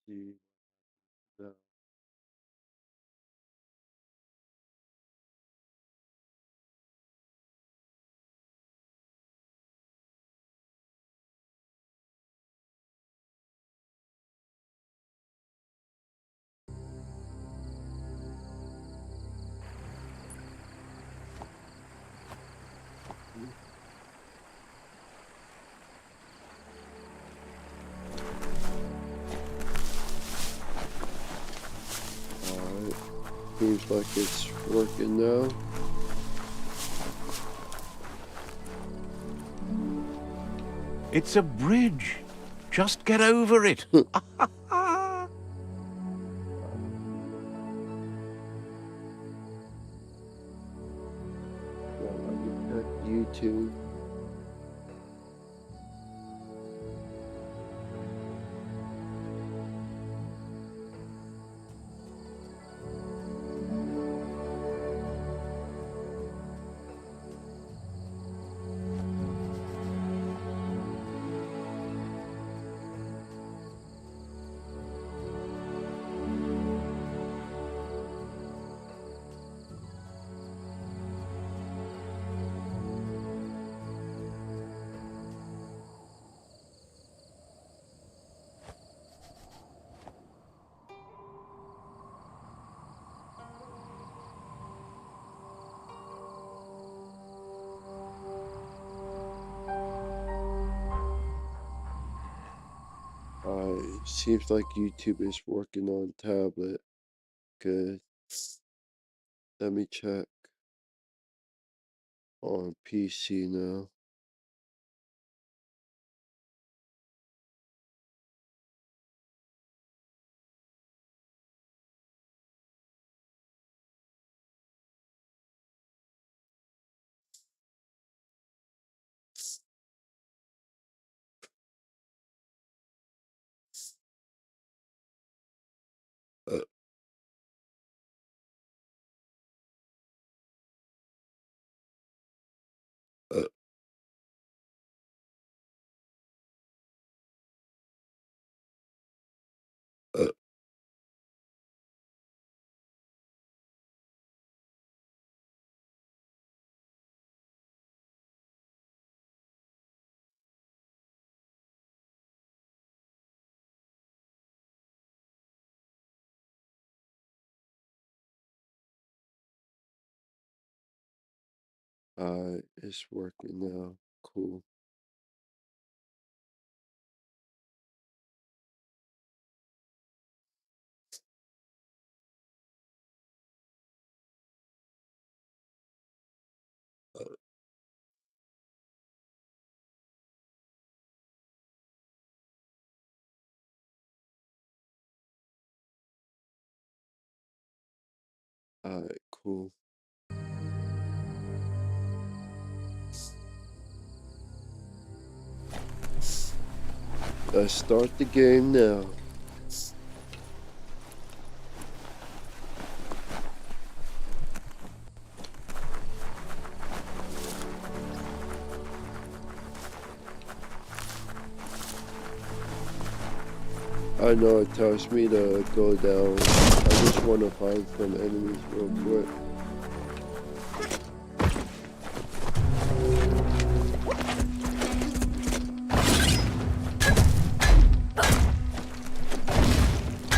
see. No. Alright. Seems like it's working now. It's a bridge. Just get over it. YouTube. Seems like YouTube is working on tablet. Good. Let me check on PC now. Uh, uh, uh, it's working now. Cool. Alright, cool. Let's start the game now. I know it tells me to go down. I just want to find some enemies real quick.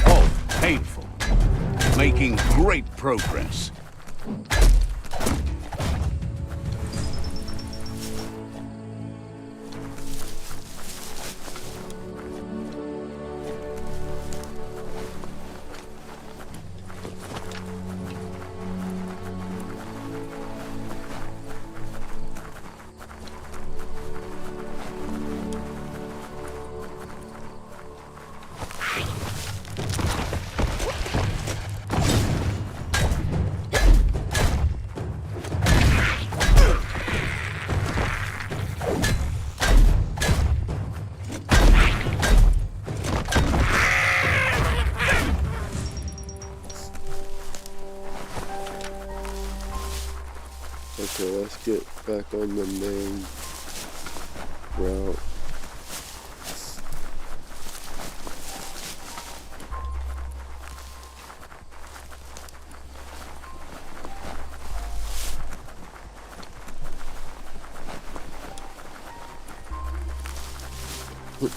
Oh, painful. Making great progress. Okay, let's get back on the main route. Nope.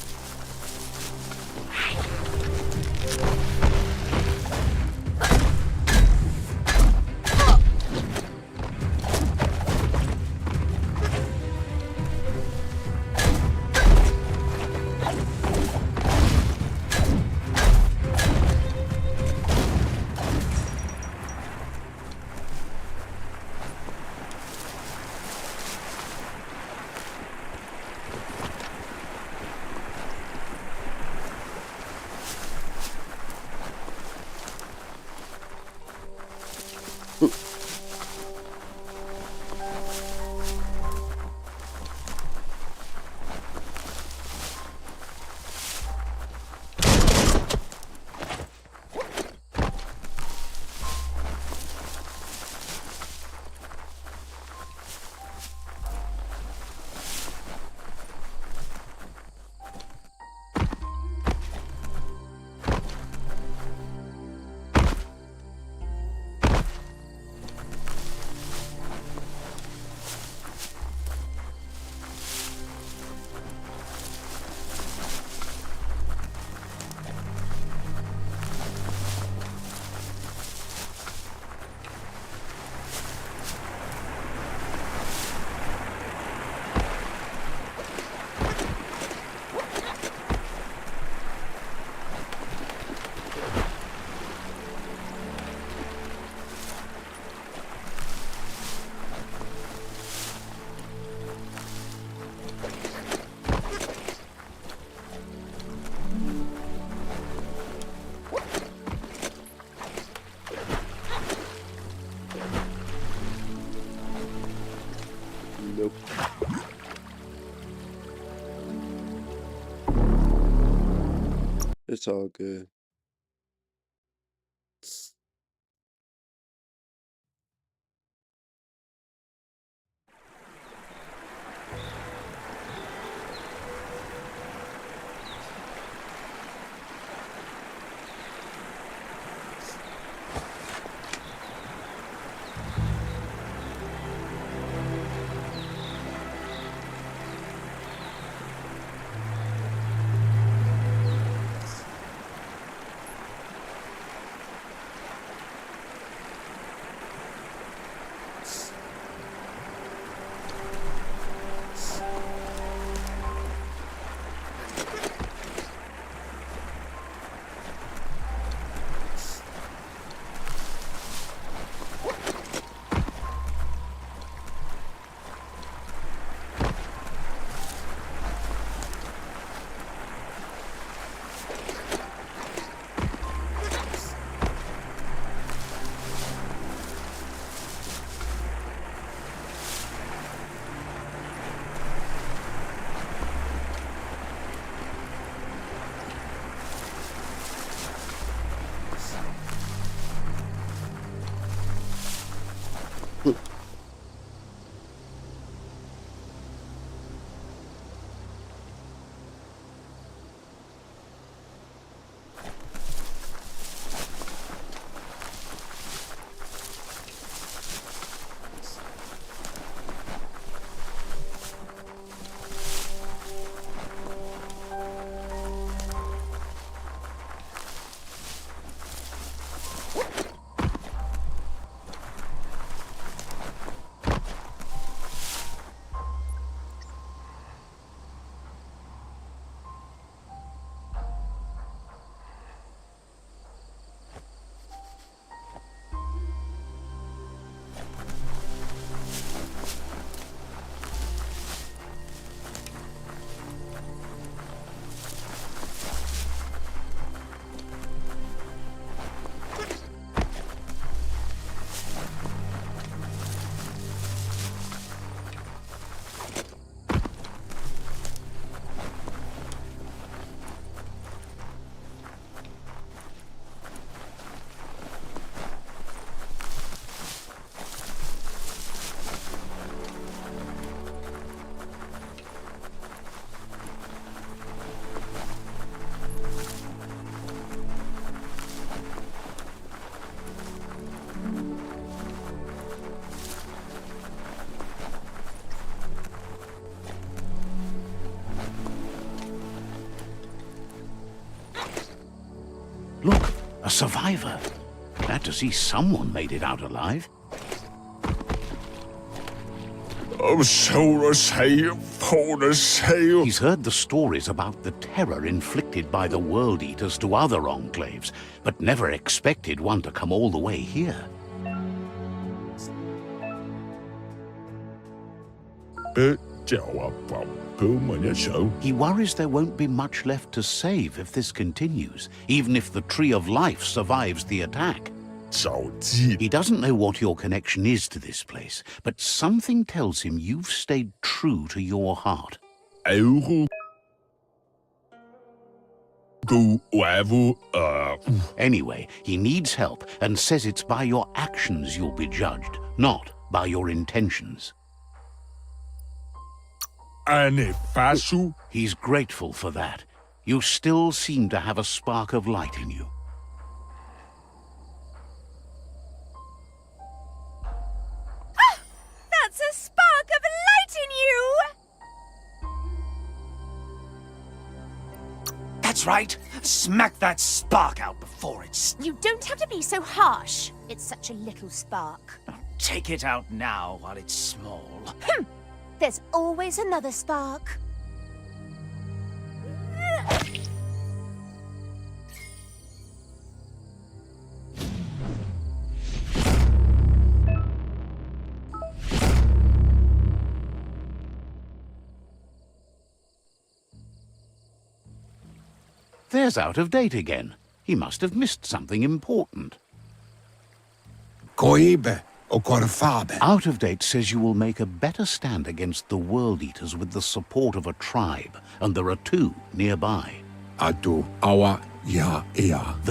It's all good. Look, a survivor. Glad to see someone made it out alive. He's He's heard the stories about the terror inflicted by the World Eaters to other enclaves, but never expected one to come all the way here. He worries there won't be much left to save if this continues, even if the Tree of Life survives the attack. He doesn't know what your connection is to this place, but something tells him you've stayed true to your heart. Anyway, he needs help and says it's by your actions you'll be judged, not by your intentions. He's grateful for that. You still seem to have a spark of light in you. That's a spark of light in you! That's right. Smack that spark out before it's... You don't have to be so harsh. It's such a little spark. Take it out now while it's small. There's always another spark. There's Out of Date again. He must have missed something important. Out of Date says you will make a better stand against the World Eaters with the support of a tribe, and there are two nearby. The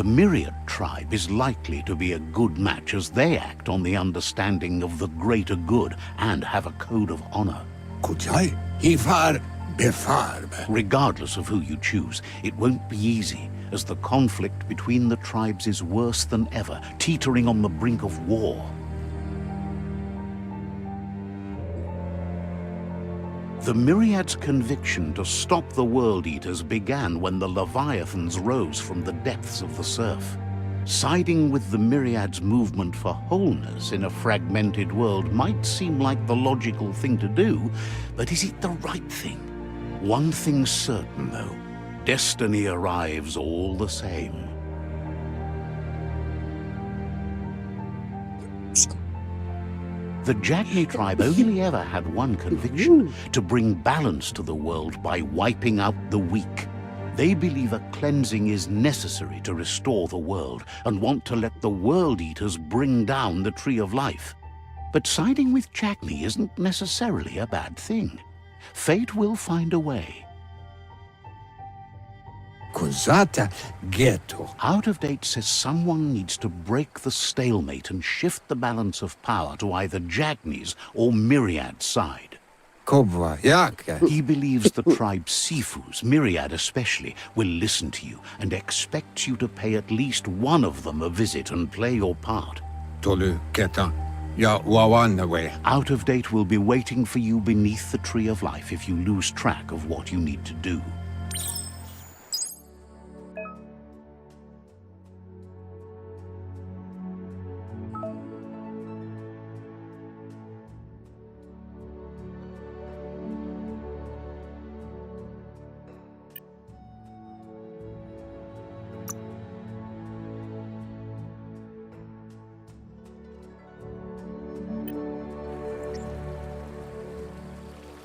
Myriad tribe is likely to be a good match as they act on the understanding of the greater good and have a code of honor. Regardless of who you choose, it won't be easy, as the conflict between the tribes is worse than ever, teetering on the brink of war. The Myriad's conviction to stop the World Eaters began when the Leviathans rose from the depths of the surf. Siding with the Myriad's movement for wholeness in a fragmented world might seem like the logical thing to do, but is it the right thing? One thing's certain, though. Destiny arrives all the same. The Jagni tribe only ever had one conviction, to bring balance to the world by wiping out the weak. They believe a cleansing is necessary to restore the world and want to let the World Eaters bring down the Tree of Life. But siding with Jagni isn't necessarily a bad thing. Fate will find a way. Out of Date says someone needs to break the stalemate and shift the balance of power to either Jagni's or Myriad's side. He believes the tribe Sifus, Myriad especially, will listen to you and expects you to pay at least one of them a visit and play your part. Out of Date will be waiting for you beneath the Tree of Life if you lose track of what you need to do.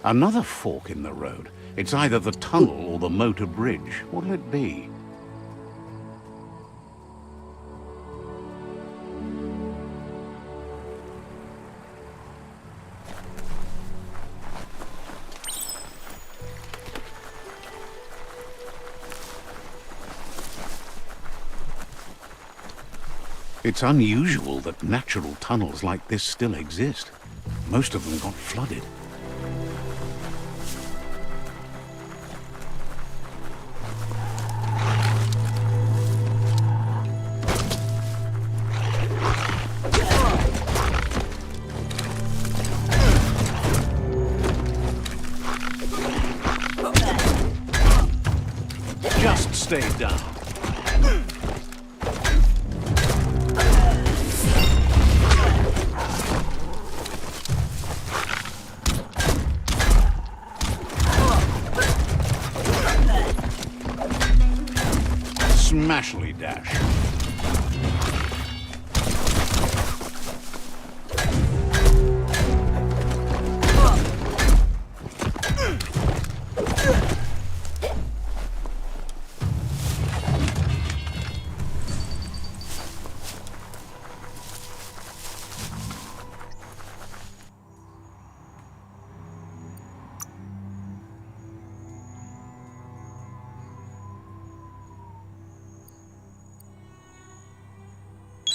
Another fork in the road. It's either the tunnel or the motor bridge. What'll it be? It's unusual that natural tunnels like this still exist. Most of them got flooded. Just stay down. mashly dash.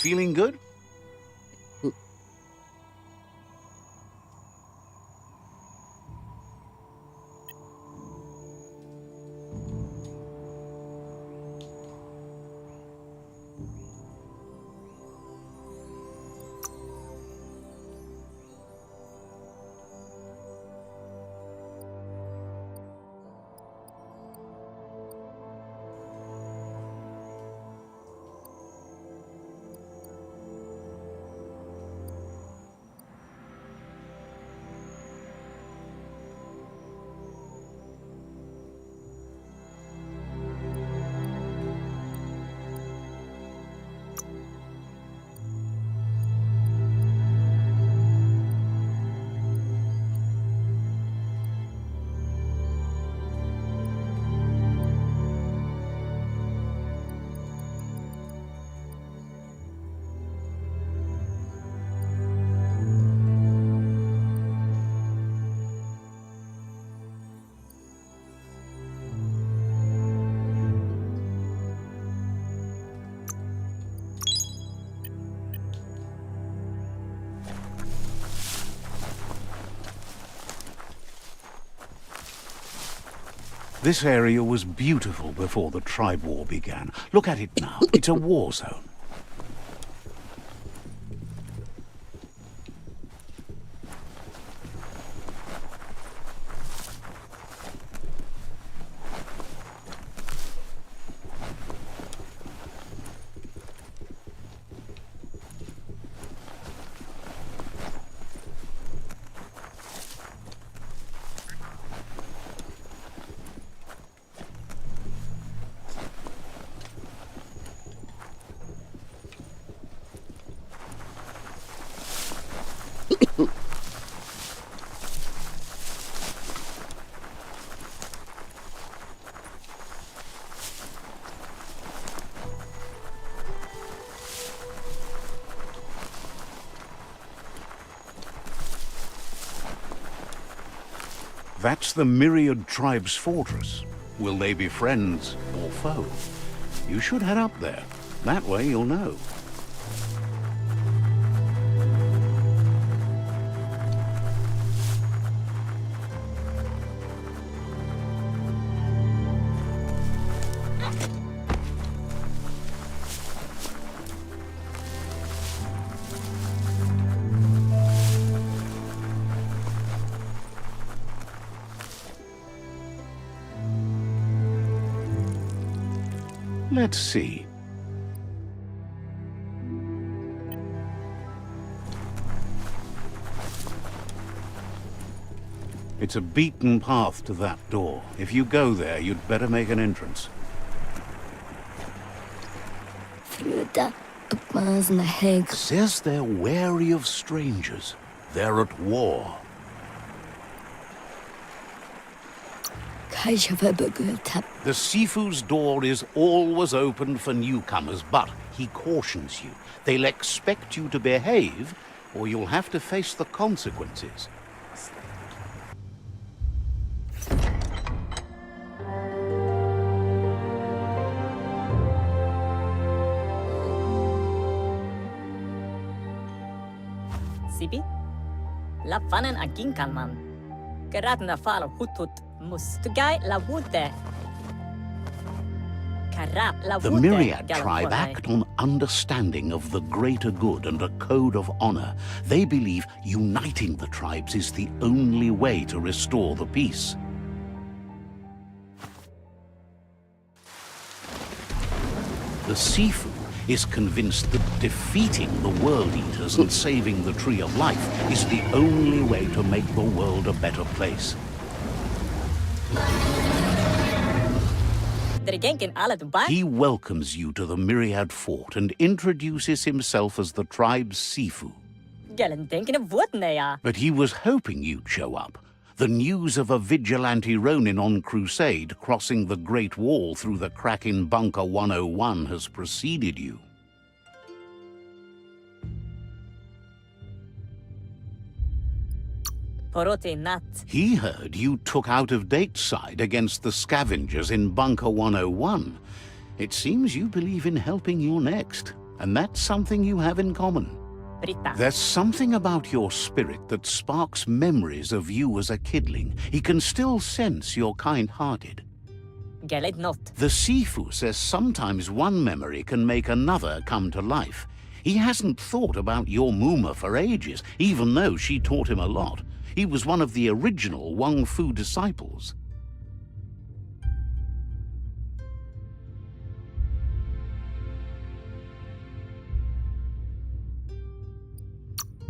Feeling good? This area was beautiful before the tribe war began. Look at it now. It's a war zone. That's the Myriad Tribe's fortress. Will they be friends or foe? You should head up there. That way you'll know. Let's see. It's a beaten path to that door. If you go there, you'd better make an entrance. Says they're wary of strangers. They're at war. The Sifu's door is always open for newcomers, but he cautions you. They'll expect you to behave, or you'll have to face the consequences. Sibi? La fanen agin kalman. Geradna falo hutut mustugai la wute. The Myriad tribe act on understanding of the greater good and a code of honor. They believe uniting the tribes is the only way to restore the peace. The Sifu is convinced that defeating the World Eaters and saving the Tree of Life is the only way to make the world a better place. Drigenkin alle Dubai. He welcomes you to the Myriad Fort and introduces himself as the tribe's Sifu. Gelen denken of what ja. But he was hoping you'd show up. The news of a vigilante Ronin on crusade crossing the Great Wall through the crack in Bunker 101 has preceded you. Porote nat. He heard you took out of date's side against the scavengers in Bunker 101. It seems you believe in helping your next, and that's something you have in common. Britta. There's something about your spirit that sparks memories of you as a kidling. He can still sense you're kind-hearted. Gelet not. The Sifu says sometimes one memory can make another come to life. He hasn't thought about your Muma for ages, even though she taught him a lot. He was one of the original Wang Fu disciples.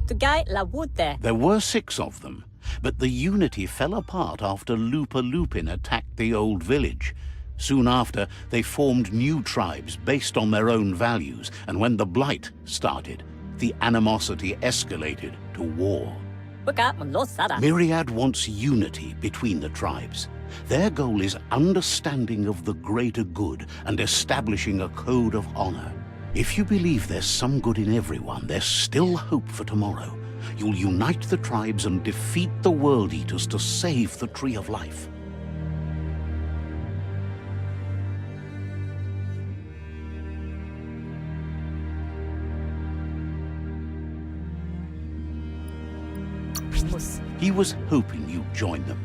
Tugai la wute. There were 6 of them, but the unity fell apart after Lupa Lupin attacked the old village. Soon after, they formed new tribes based on their own values, and when the Blight started, the animosity escalated to war. Buka mon los sada. Myriad wants unity between the tribes. Their goal is understanding of the greater good and establishing a code of honor. If you believe there's some good in everyone, there's still hope for tomorrow. You'll unite the tribes and defeat the World Eaters to save the Tree of Life. Mus. He was hoping you'd join them.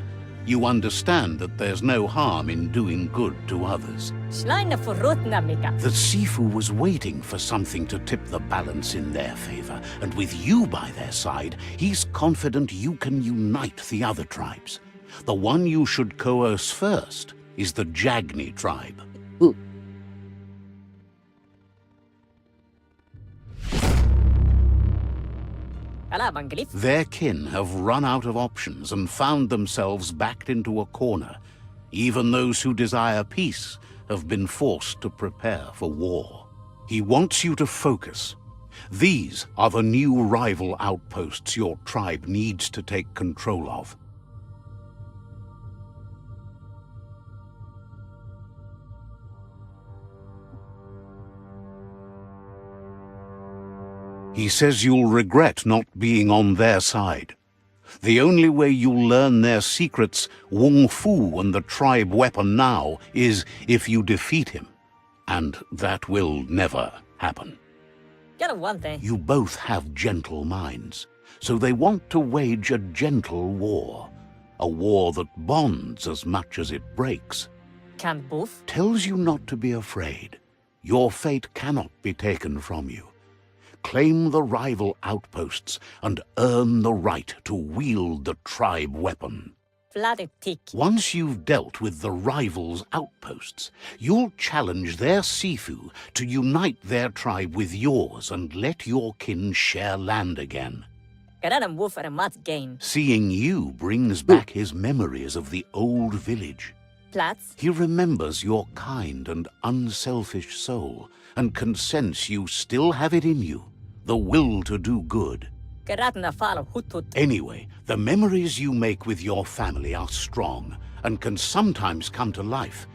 You understand that there's no harm in doing good to others. Schleine forrotna mika. The Sifu was waiting for something to tip the balance in their favor, and with you by their side, he's confident you can unite the other tribes. The one you should coerce first is the Jagni tribe. Ala banglif. Their kin have run out of options and found themselves backed into a corner. Even those who desire peace have been forced to prepare for war. He wants you to focus. These are the new rival outposts your tribe needs to take control of. He says you'll regret not being on their side. The only way you'll learn their secrets, Wung Fu and the tribe weapon now, is if you defeat him. And that will never happen. Get a one thing. You both have gentle minds, so they want to wage a gentle war. A war that bonds as much as it breaks. Can both? Tells you not to be afraid. Your fate cannot be taken from you. Claim the rival outposts and earn the right to wield the tribe weapon. Vlade tick. Once you've dealt with the rivals' outposts, you'll challenge their Sifu to unite their tribe with yours and let your kin share land again. Geradam wolf at a mat gain. Seeing you brings back his memories of the old village. Plats. He remembers your kind and unselfish soul and can sense you still have it in you, the will to do good. Geradna falo hutut. Anyway, the memories you make with your family are strong and can sometimes come to life.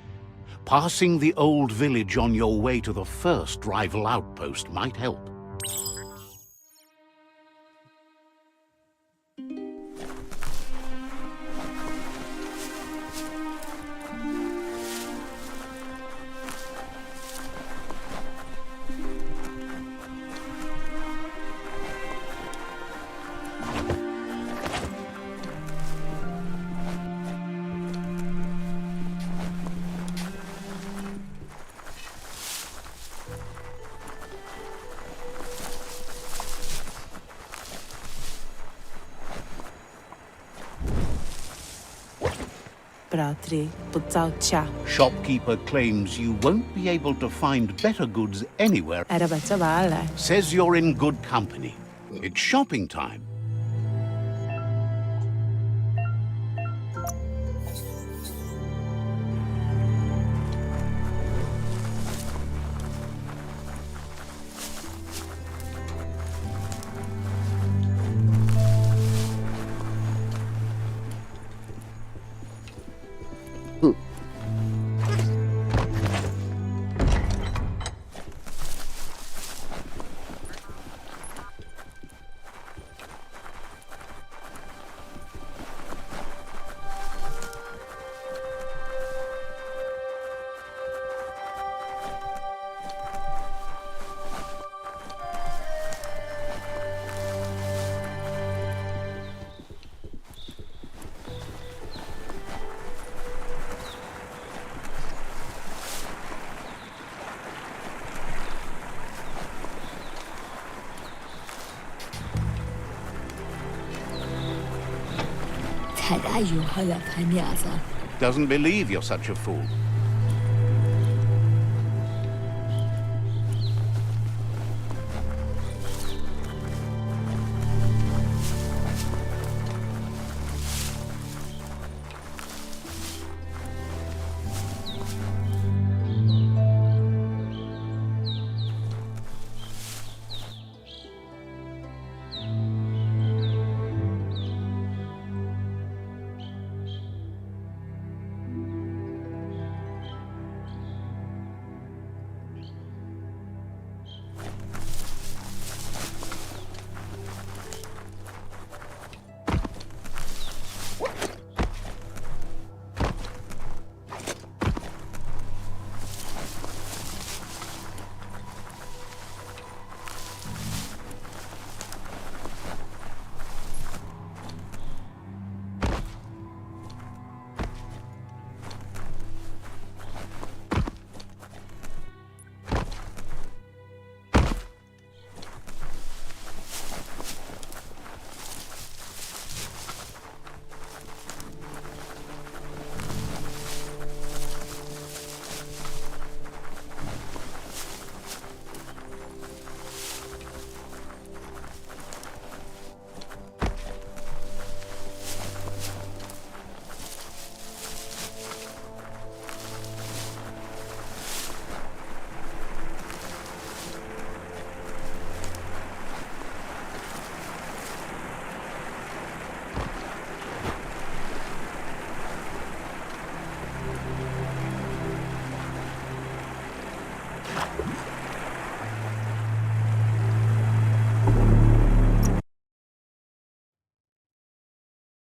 Passing the old village on your way to the first rival outpost might help. Bratri, Putzao Cha, Shopkeeper claims you won't be able to find better goods anywhere. Arabatabala. Says you're in good company. It's shopping time. Doesn't believe you're such a fool.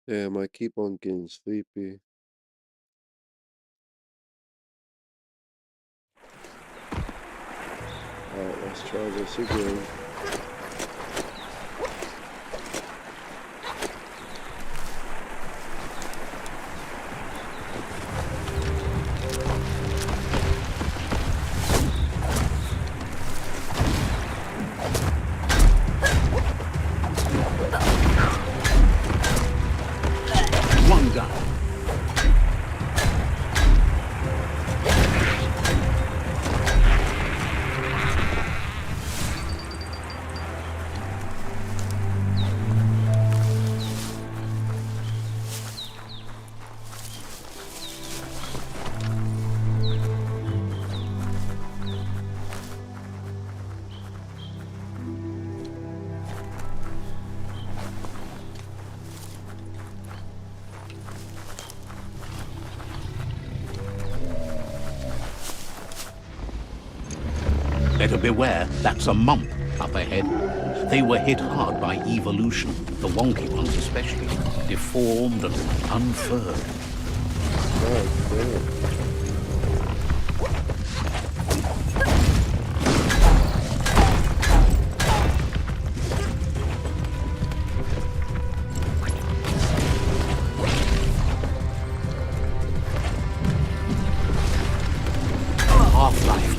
Damn, I keep on getting sleepy. Alright, let's try this again. One down. Better beware, that's a mump up ahead. They were hit hard by evolution, the wonky ones especially, deformed and unfurred. God damn. Half-lifed.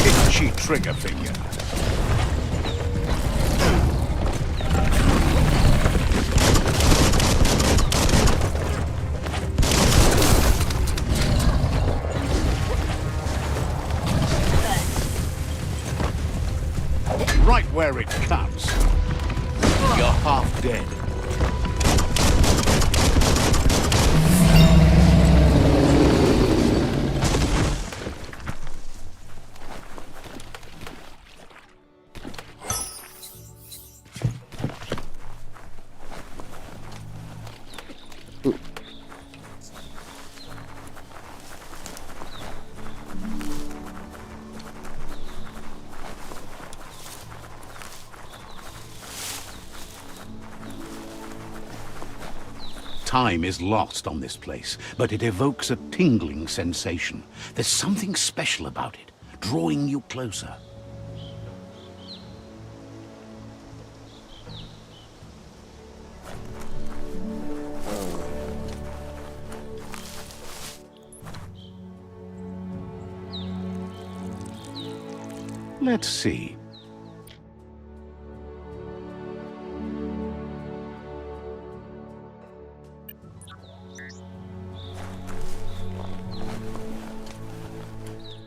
Itchy trigger finger. Right where it cuts. You're half dead. Time is lost on this place, but it evokes a tingling sensation. There's something special about it, drawing you closer. Let's see.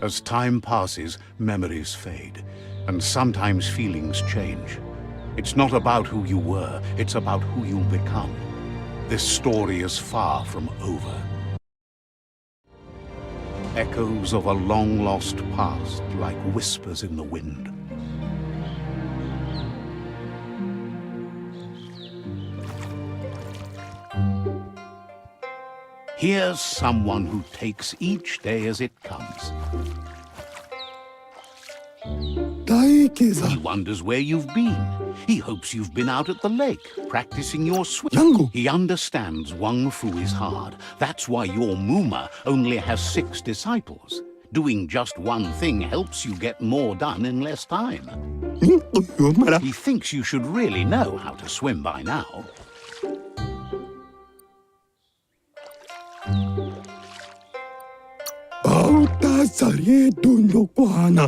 As time passes, memories fade, and sometimes feelings change. It's not about who you were, it's about who you'll become. This story is far from over. Echoes of a long-lost past, like whispers in the wind. Here's someone who takes each day as it comes. He wonders where you've been. He hopes you've been out at the lake, practicing your swim. He understands Wang Fu is hard. That's why your Muma only has 6 disciples. Doing just one thing helps you get more done in less time. He thinks you should really know how to swim by now.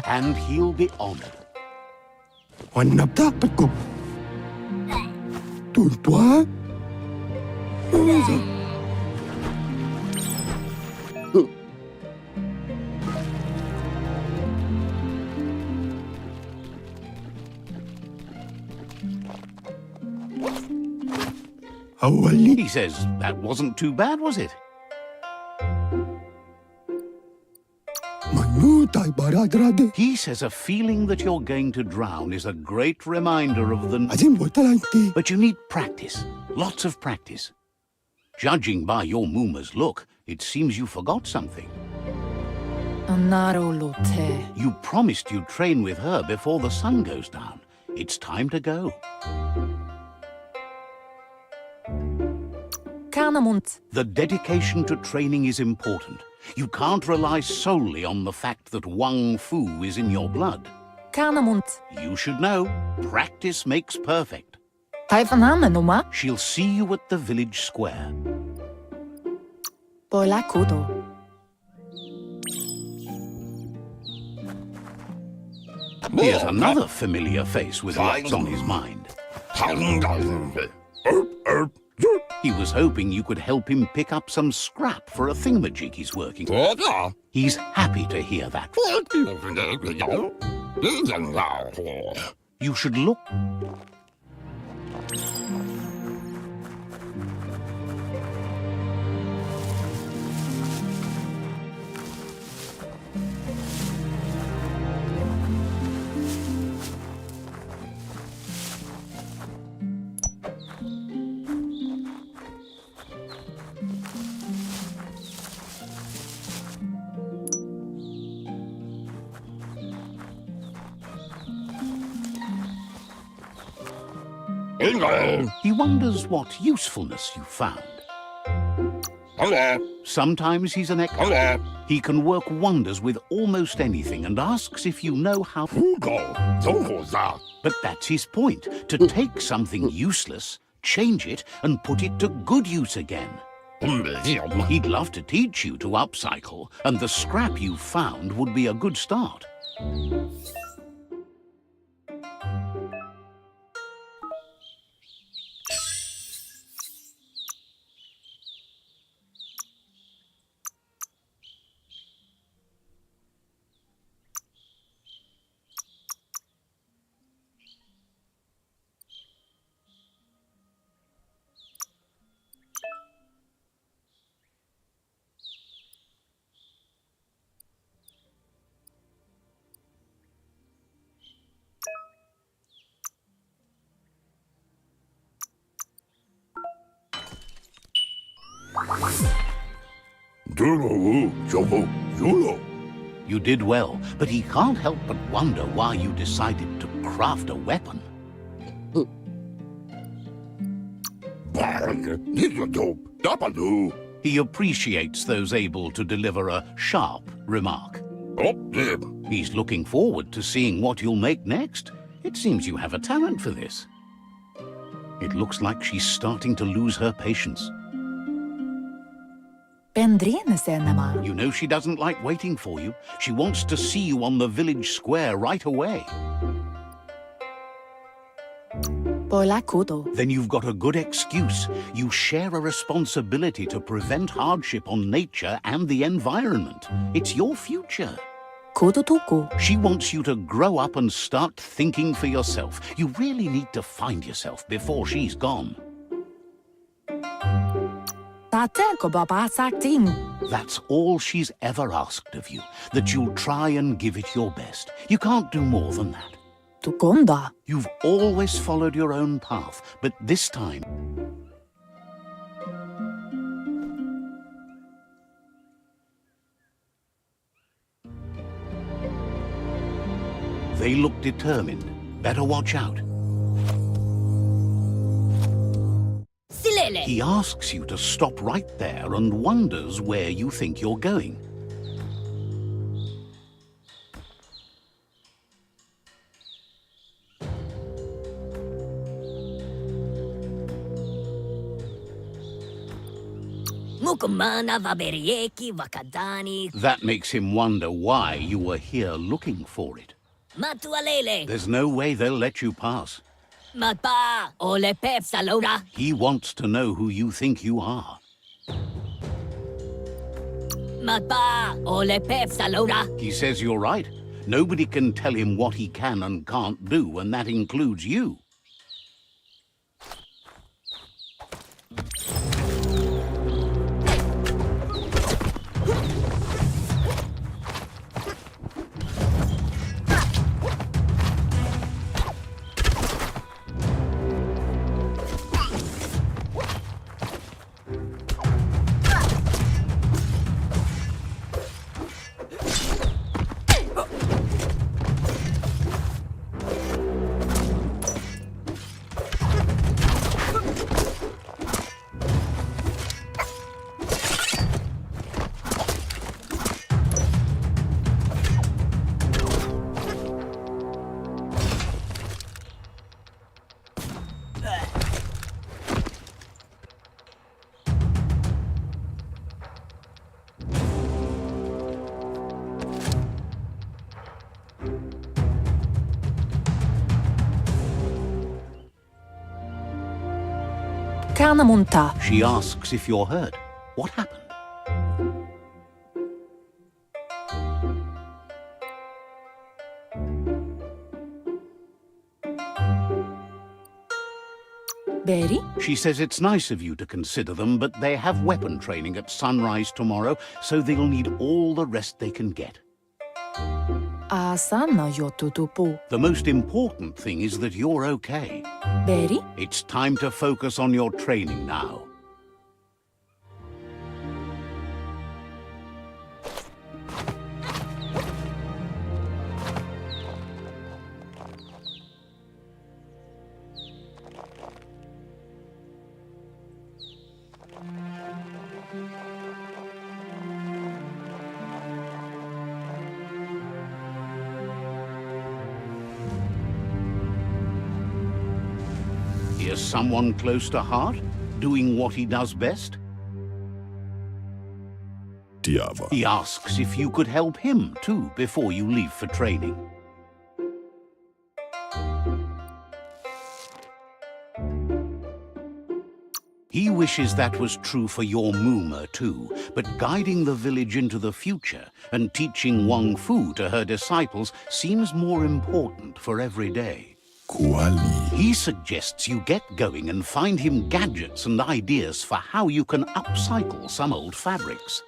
And he'll be honored. He says, that wasn't too bad, was it? He says a feeling that you're going to drown is a great reminder of the... But you need practice, lots of practice. Judging by your Muma's look, it seems you forgot something. You promised you'd train with her before the sun goes down. It's time to go. The dedication to training is important. You can't rely solely on the fact that Wang Fu is in your blood. You should know, practice makes perfect. She'll see you at the village square. Here's another familiar face with lots on his mind. He was hoping you could help him pick up some scrap for a thingamajig he's working on. He's happy to hear that. You should look... He wonders what usefulness you found. Sometimes he's an expert. He can work wonders with almost anything and asks if you know how... But that's his point, to take something useless, change it, and put it to good use again. He'd love to teach you to upcycle, and the scrap you found would be a good start. You did well, but he can't help but wonder why you decided to craft a weapon. He appreciates those able to deliver a sharp remark. He's looking forward to seeing what you'll make next. It seems you have a talent for this. It looks like she's starting to lose her patience. You know she doesn't like waiting for you. She wants to see you on the village square right away. Then you've got a good excuse. You share a responsibility to prevent hardship on nature and the environment. It's your future. She wants you to grow up and start thinking for yourself. You really need to find yourself before she's gone. That's all she's ever asked of you, that you'll try and give it your best. You can't do more than that. You've always followed your own path, but this time... They look determined. Better watch out. He asks you to stop right there and wonders where you think you're going. That makes him wonder why you were here looking for it. There's no way they'll let you pass. He wants to know who you think you are. He says you're right. Nobody can tell him what he can and can't do, and that includes you. She asks if you're hurt. What happened? She says it's nice of you to consider them, but they have weapon training at sunrise tomorrow, so they'll need all the rest they can get. The most important thing is that you're okay. It's time to focus on your training now. Here's someone close to heart, doing what he does best. He asks if you could help him, too, before you leave for training. He wishes that was true for your Moomer, too, but guiding the village into the future and teaching Wang Fu to her disciples seems more important for every day. He suggests you get going and find him gadgets and ideas for how you can upcycle some old fabrics.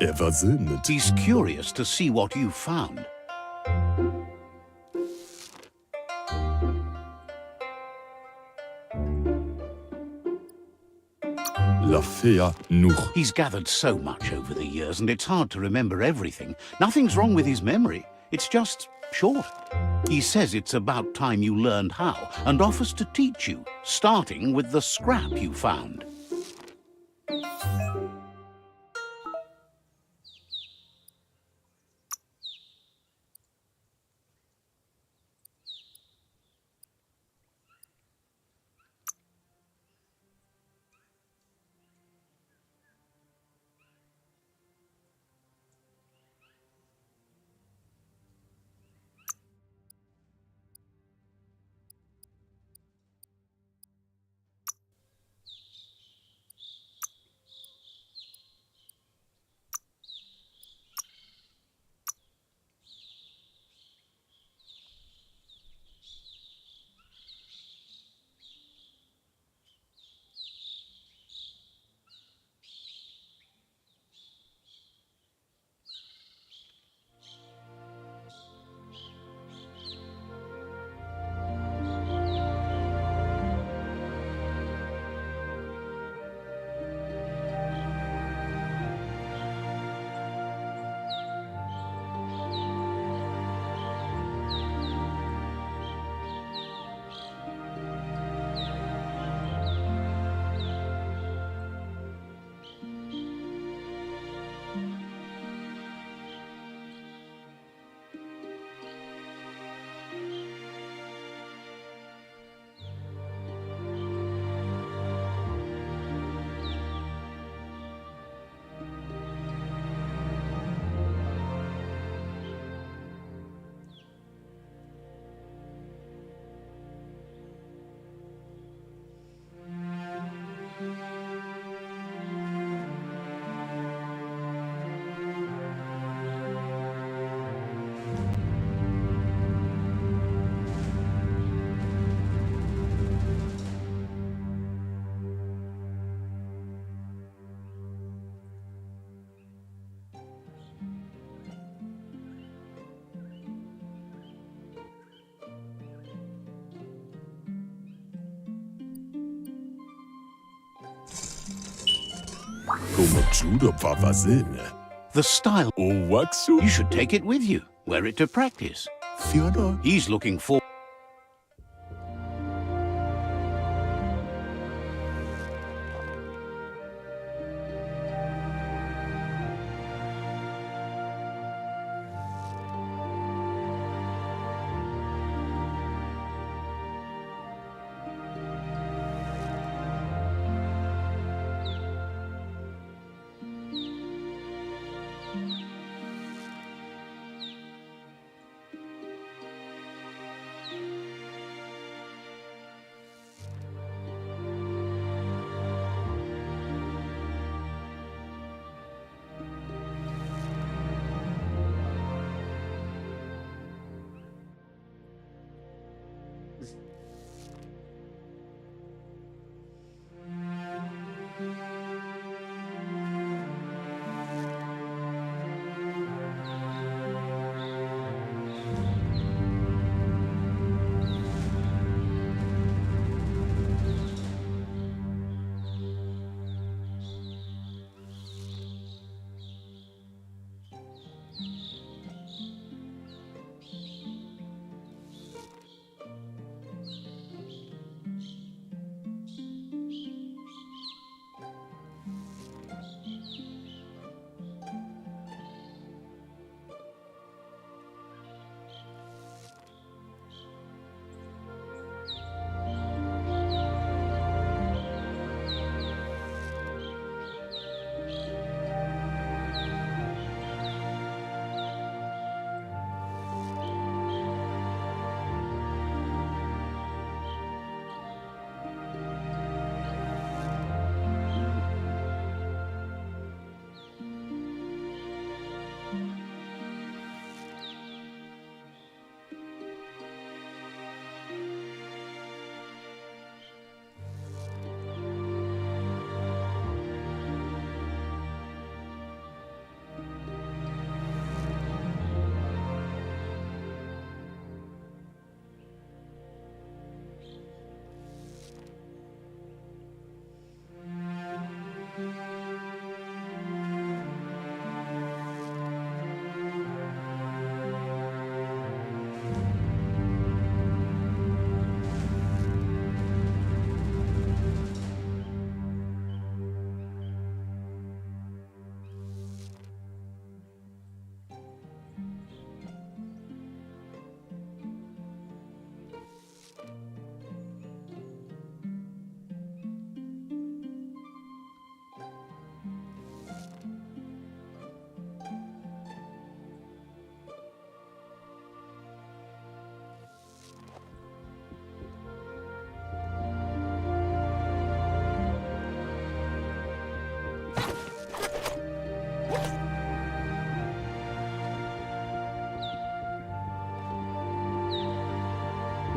Eversinnet. He's curious to see what you've found. La fea nuch. He's gathered so much over the years, and it's hard to remember everything. Nothing's wrong with his memory. It's just short. He says it's about time you learned how, and offers to teach you, starting with the scrap you found. Como judo pavazene. The style. O waxu. You should take it with you, wear it to practice. Fiona. He's looking for...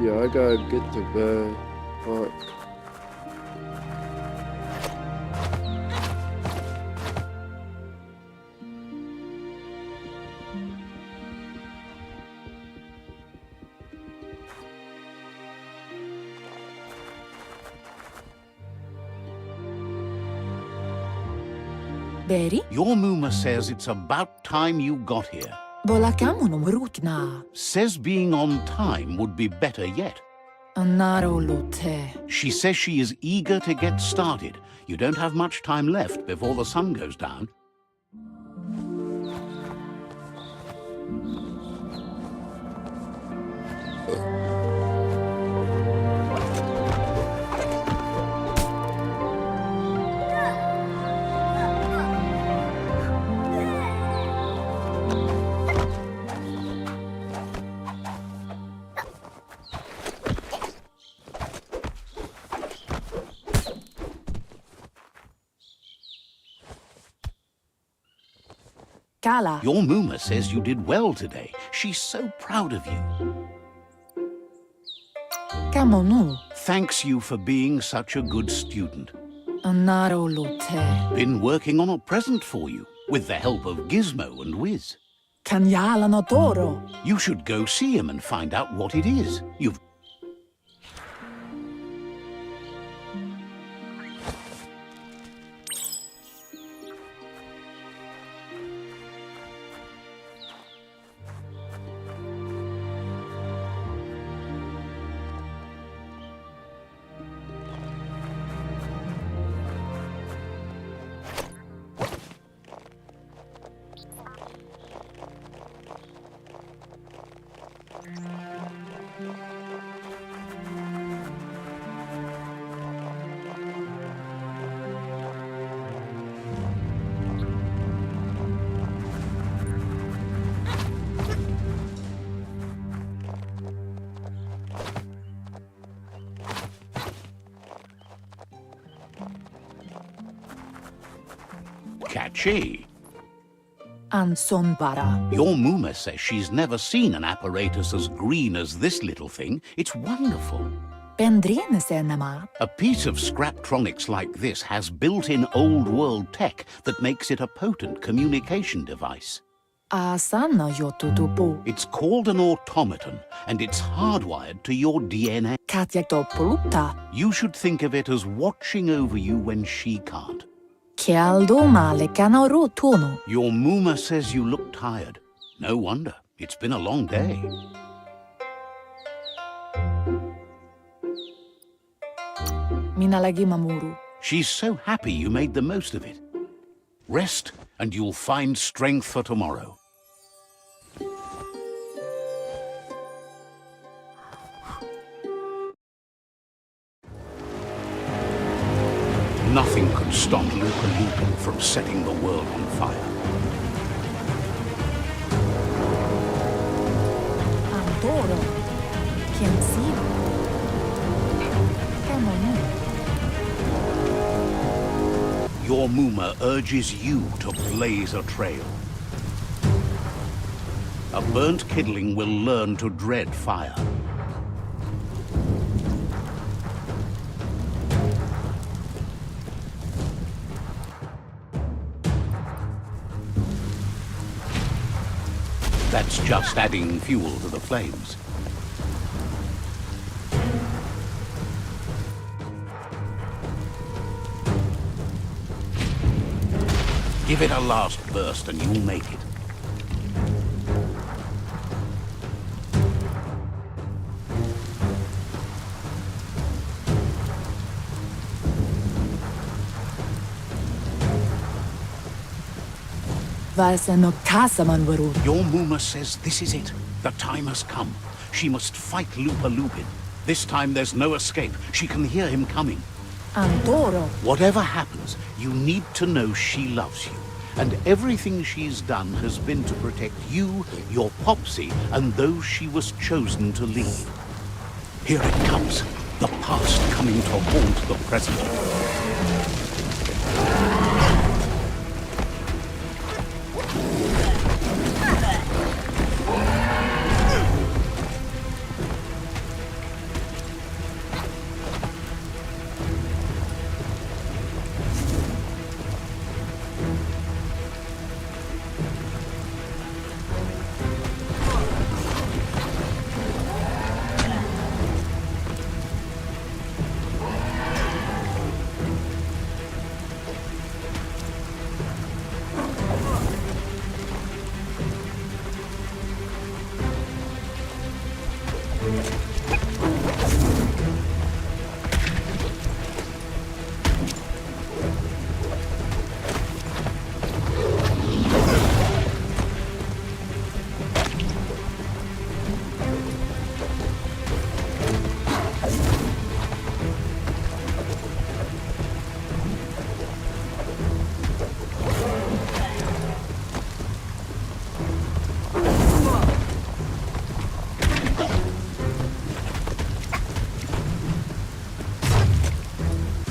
Yeah, I gotta get to bed. Fuck. Beri, Your Muma says it's about time you got here. bola kamu rutna. Says being on time would be better yet. Anaro lote. She says she is eager to get started. You don't have much time left before the sun goes down. Kala. Your Muma says you did well today. She's so proud of you. Kamonu. Thanks you for being such a good student. Anaro lote. Been working on a present for you, with the help of Gizmo and Wiz. Kanyala no toro. You should go see him and find out what it is. You've... Catchy. Ansonbara. Your Muma says she's never seen an apparatus as green as this little thing. It's wonderful. Bendrine senema. A piece of Scraptronics like this has built-in old-world tech that makes it a potent communication device. Asana yotutupu. It's called an automaton, and it's hardwired to your DNA. Katyakopuluta. You should think of it as watching over you when she can't. Kialdo male kanoro tono. Your Muma says you look tired. No wonder. It's been a long day. Minalagi mamuru. She's so happy you made the most of it. Rest, and you'll find strength for tomorrow. Nothing could stop Lupa from setting the world on fire. Antoro. Kiensivo. Kamonu. Your Muma urges you to blaze a trail. A burnt kidling will learn to dread fire. That's just adding fuel to the flames. Give it a last burst and you'll make it. Vasano kasaman varu. Your Muma says this is it. The time has come. She must fight Lupa Lupin. This time there's no escape. She can hear him coming. Antoro. Whatever happens, you need to know she loves you. And everything she's done has been to protect you, your Popsy, and those she was chosen to lead. Here it comes. The past coming to haunt the present.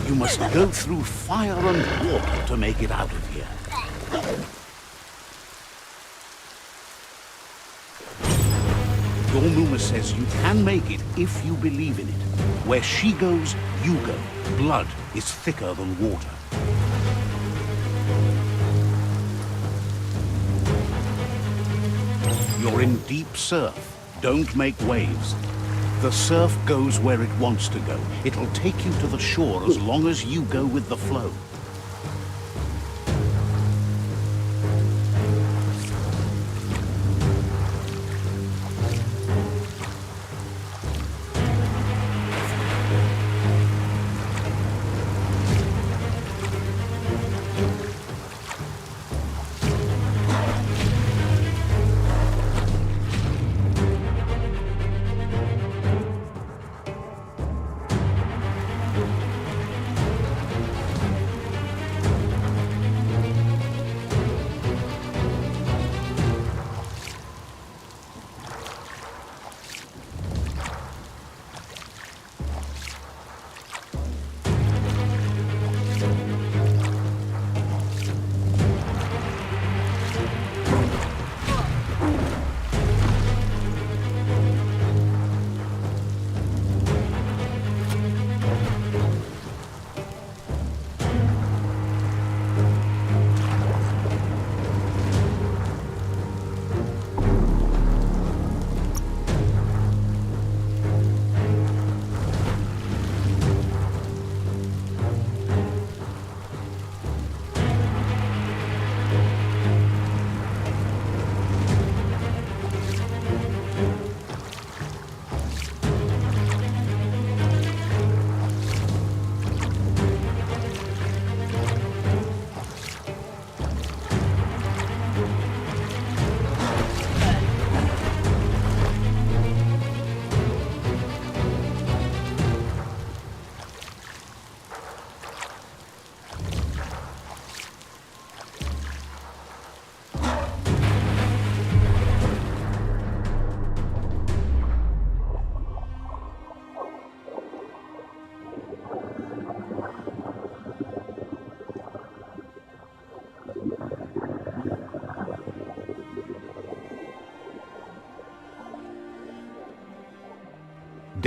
You must go through fire and water to make it out of here. Your Muma says you can make it if you believe in it. Where she goes, you go. Blood is thicker than water. You're in deep surf. Don't make waves. The surf goes where it wants to go. It'll take you to the shore as long as you go with the flow.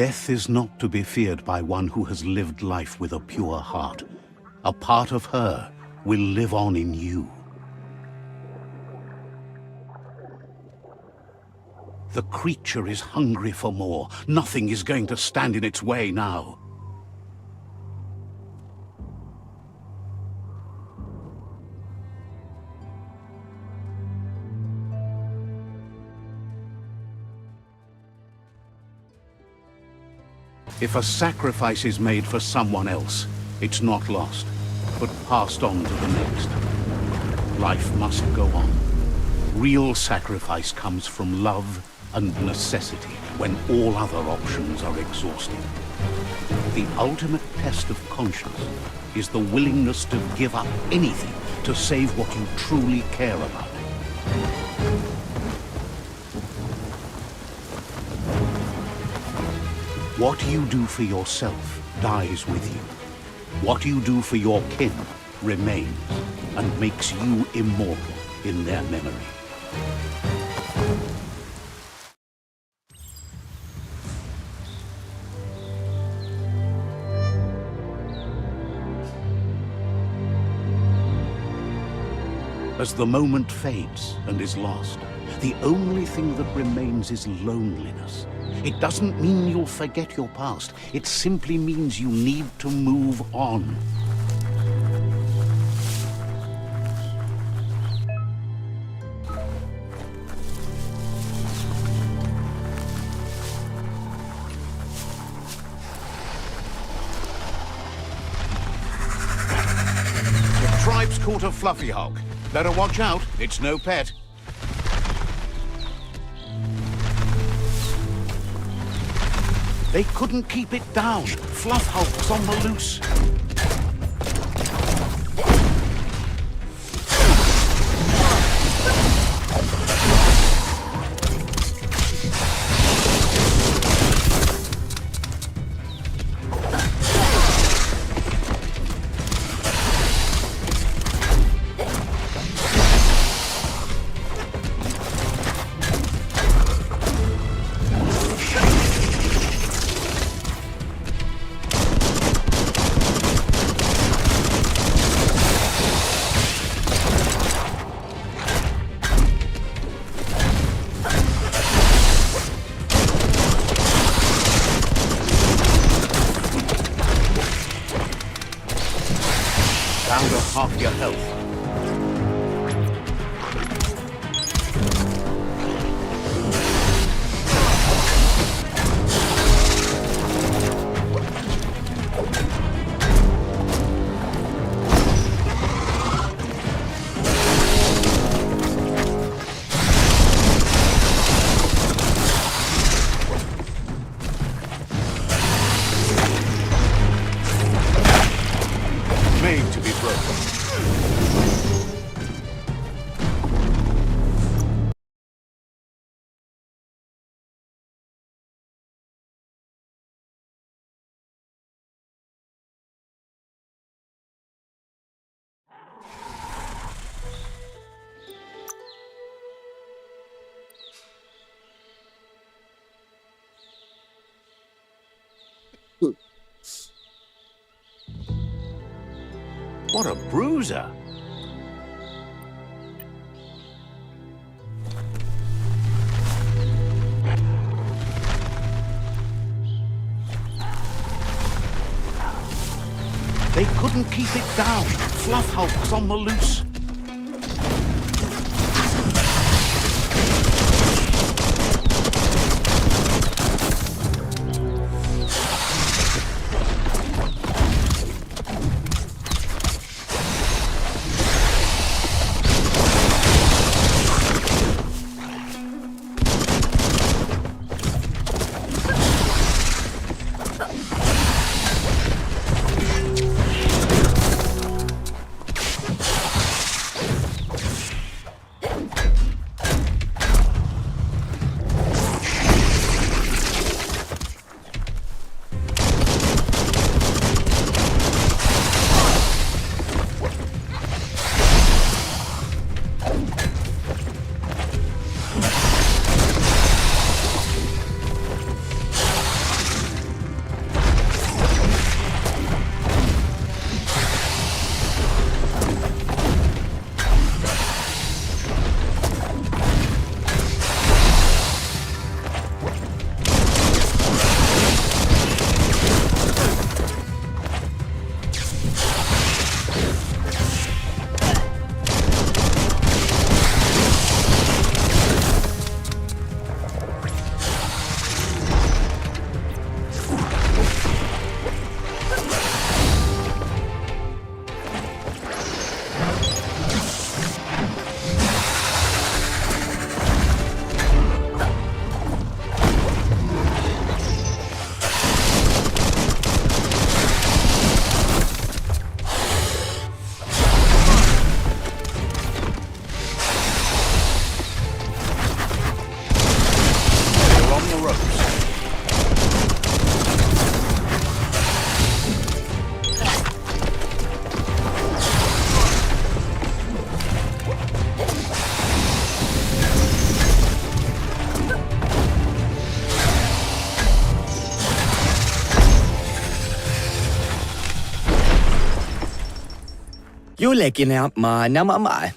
Death is not to be feared by one who has lived life with a pure heart. A part of her will live on in you. The creature is hungry for more. Nothing is going to stand in its way now. If a sacrifice is made for someone else, it's not lost, but passed on to the next. Life must go on. Real sacrifice comes from love and necessity when all other options are exhausted. The ultimate test of conscience is the willingness to give up anything to save what you truly care about. What you do for yourself dies with you. What you do for your kin remains and makes you immortal in their memory. As the moment fades and is lost, the only thing that remains is loneliness. It doesn't mean you'll forget your past. It simply means you need to move on. The tribe's caught a fluffy hog. Better watch out, it's no pet. They couldn't keep it down. Fluff hulk's on the loose. Down to half your health. Made to be broken. What a bruiser! They couldn't keep it down. Fluff hulks on the loose.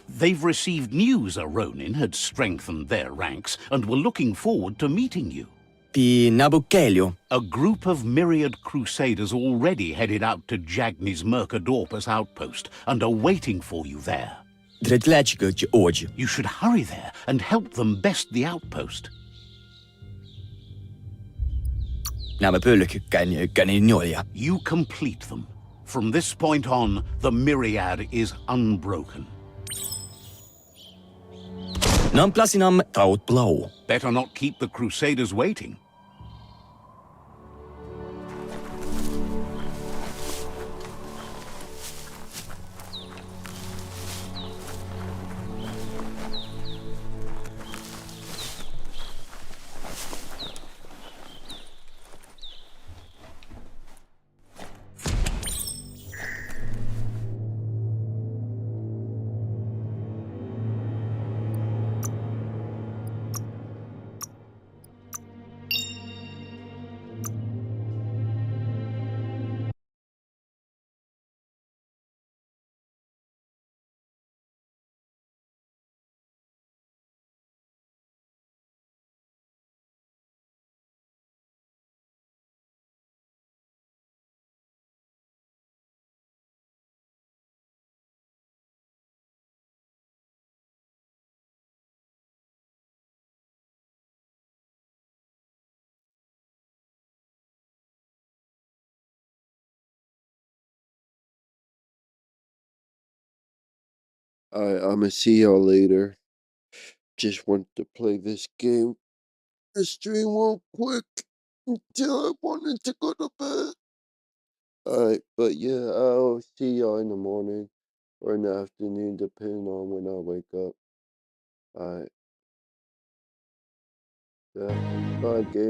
They've received news a Ronin had strengthened their ranks and were looking forward to meeting you. A group of myriad crusaders already headed out to Jagni's Mercadorpus outpost and are waiting for you there. You should hurry there and help them best the outpost. You complete them. From this point on, the myriad is unbroken. Better not keep the crusaders waiting. I'ma see y'all later. Just wanted to play this game. The stream real quick until I wanted to go to bed. Alright, but yeah, I'll see y'all in the morning or in the afternoon, depending on when I wake up. Alright, yeah. Bye, game.